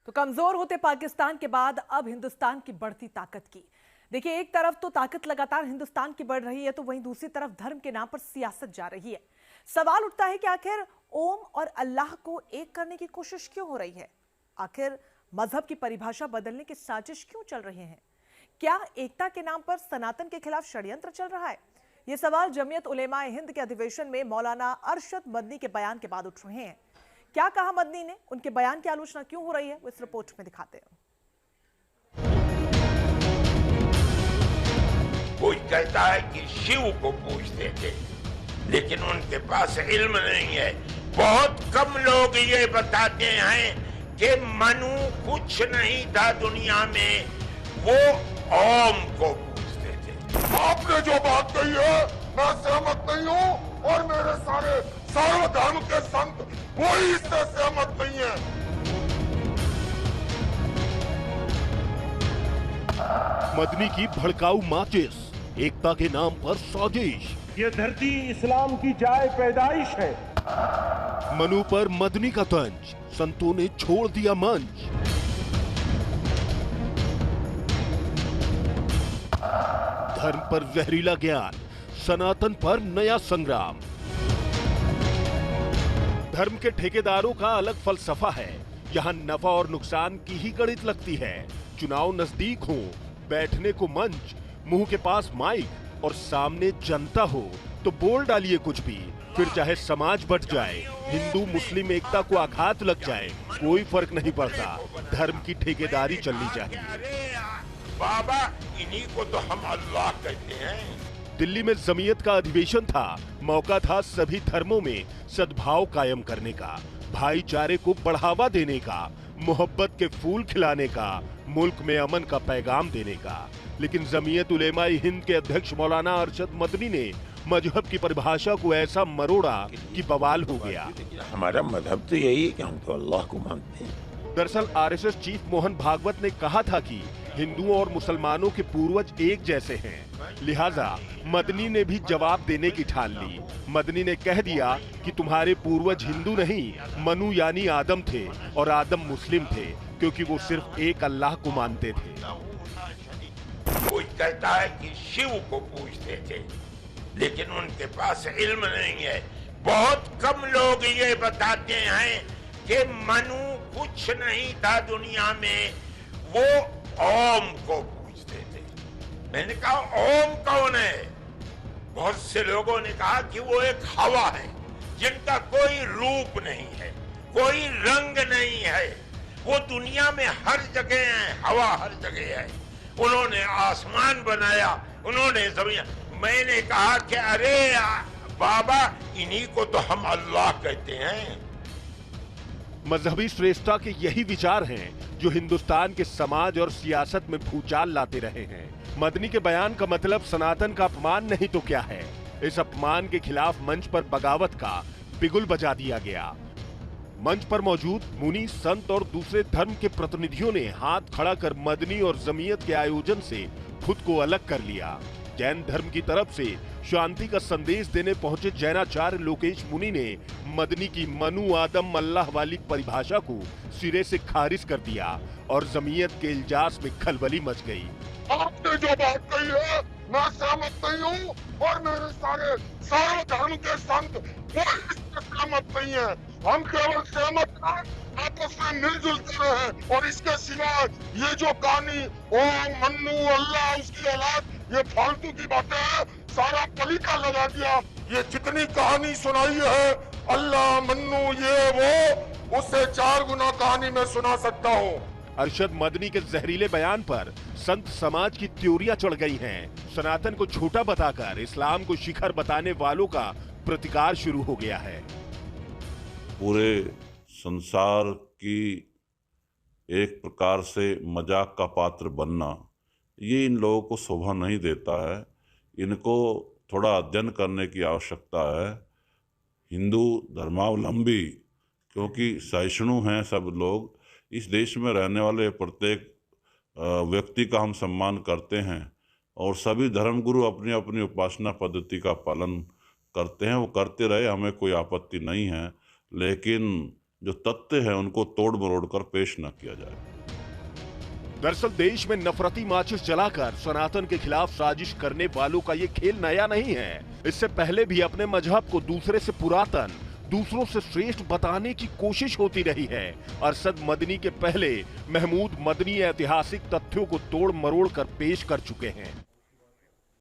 तो कमजोर होते पाकिस्तान के बाद अब हिंदुस्तान की बढ़ती ताकत की। देखिए, एक तरफ तो ताकत लगातार हिंदुस्तान की बढ़ रही है, तो वहीं दूसरी तरफ धर्म के नाम पर सियासत जा रही है। सवाल उठता है कि आखिर ओम और अल्लाह को एक करने की कोशिश क्यों हो रही है? आखिर मजहब की परिभाषा बदलने की साजिश क्यों चल रही है? क्या एकता के नाम पर सनातन के खिलाफ षड्यंत्र चल रहा है? ये सवाल जमीयत उलेमाए हिंद के अधिवेशन में मौलाना अरशद मदनी के बयान के बाद उठ रहे हैं। क्या कहा मदनी ने, उनके बयान की आलोचना क्यों हो रही है, वो इस रिपोर्ट में दिखाते हैं। कोई कहता है कि शिव को पूजते थे, लेकिन उनके पास इल्म नहीं है। बहुत कम लोग ये बताते हैं कि मनु कुछ नहीं था दुनिया में, वो ओम को पूजते थे। आपने जो बात कही है मैं सहमत नहीं हूँ, और मेरे सारे सर्वधर्म के संत कोई इससे सहमत नहीं है। मदनी की भड़काऊ माचिस, एकता के नाम पर साजिश। ये धरती इस्लाम की जाए पैदाइश है। मनु पर मदनी का तंज, संतों ने छोड़ दिया मंच। धर्म पर जहरीला ज्ञान, सनातन पर नया संग्राम। धर्म के ठेकेदारों का अलग फलसफा है। यहाँ नफा और नुकसान की ही गणित लगती है। चुनाव नजदीक हो, बैठने को मंच, मुंह के पास माइक और सामने जनता हो तो बोल डालिए कुछ भी, फिर चाहे समाज बट जाए, हिंदू मुस्लिम एकता को आघात लग जाए, कोई फर्क नहीं पड़ता। धर्म की ठेकेदारी चलनी चाहिए। बाबा, इन्हीं को तो हम अल्लाह कहते हैं। दिल्ली में जमीयत का अधिवेशन था। मौका था सभी धर्मों में सद्भाव कायम करने का, भाईचारे को बढ़ावा देने का, मोहब्बत के फूल खिलाने का, मुल्क में अमन का पैगाम देने का। लेकिन जमीयत उलेमाए हिंद के अध्यक्ष मौलाना अरशद मदनी ने मजहब की परिभाषा को ऐसा मरोड़ा कि बवाल हो गया। हमारा मजहब तो यही है कि हम तो अल्लाह को मानते हैं। दरअसल आरएसएस चीफ मोहन भागवत ने कहा था कि हिंदुओं और मुसलमानों के पूर्वज एक जैसे हैं, लिहाजा मदनी ने भी जवाब देने की ठान ली। मदनी ने कह दिया कि तुम्हारे पूर्वज हिंदू नहीं, मनु यानी आदम थे, और आदम मुस्लिम थे, क्योंकि वो सिर्फ एक अल्लाह को मानते थे। कोई कहता है कि शिव को पूजते थे, लेकिन उनके पास इल्म नहीं है। बहुत कम लोग ये बताते हैं कि मनु कुछ नहीं था दुनिया में, वो ओम को पूजते थे। मैंने कहा ओम कौन है? बहुत से लोगों ने कहा कि वो एक हवा है जिनका कोई रूप नहीं है, कोई रंग नहीं है, वो दुनिया में हर जगह है, हवा हर जगह है। उन्होंने आसमान बनाया, उन्होंने जमीन। मैंने कहा कि अरे बाबा, इन्हीं को तो हम अल्लाह कहते हैं। मजहबी श्रेष्ठता के यही विचार हैं जो हिंदुस्तान के समाज और सियासत में भूचाल लाते रहे हैं। मदनी के बयान का मतलब सनातन का अपमान नहीं तो क्या है? इस अपमान के खिलाफ मंच पर बगावत का बिगुल बजा दिया गया। मंच पर मौजूद मुनि, संत और दूसरे धर्म के प्रतिनिधियों ने हाथ खड़ा कर मदनी और जमीयत के आयोजन से खुद को अलग कर लिया। जैन धर्म की तरफ से शांति का संदेश देने पहुंचे जैनाचार्य लोकेश मुनि ने मदनी की मनु आदम अल्लाह वाली परिभाषा को सिरे से खारिज कर दिया और जमीयत के इल्जास में खलबली मच गई। आपने जो बात कही है मैं सहमत नहीं हूँ, और मेरे सारे सर्वधर्म के संत कोई इससे सहमत नहीं है। हम केवल सहमत हैं, आपस में मिलजुल कर रहे, और इसके सिवा ये जो कहानी ओम मन्नू अल्लाह उसकी औलाद, ये फालतू की बातें हैं। सारा पलीका लगा दिया। ये जितनी कहानी सुनाई है अल्लाह मन्नू ये वो, उससे 4 गुना कहानी मैं सुना सकता हूँ। अरशद मदनी के जहरीले बयान पर संत समाज की त्योरियां चढ़ गई हैं। सनातन को छोटा बताकर इस्लाम को शिखर बताने वालों का प्रतिकार शुरू हो गया है। पूरे संसार की एक प्रकार से मजाक का पात्र बनना, ये इन लोगों को शोभा नहीं देता है। इनको थोड़ा अध्ययन करने की आवश्यकता है। हिंदू धर्मावलंबी, क्योंकि सहिष्णु हैं सब लोग, इस देश में रहने वाले प्रत्येक व्यक्ति का हम सम्मान करते हैं, और सभी धर्मगुरु अपनी अपनी उपासना पद्धति का पालन करते हैं। वो करते रहे, हमें कोई आपत्ति नहीं है। लेकिन जो तथ्य है उनको तोड़ मरोड़ कर पेश न किया जाए। दरअसल देश में नफरती माचिस जलाकर सनातन के खिलाफ साजिश करने वालों का ये खेल नया नहीं है। इससे पहले भी अपने मजहब को दूसरे से पुरातन, दूसरों से श्रेष्ठ बताने की कोशिश होती रही है। अरशद मदनी के पहले महमूद मदनी ऐतिहासिक तथ्यों को तोड़ मरोड़ कर पेश कर चुके हैं।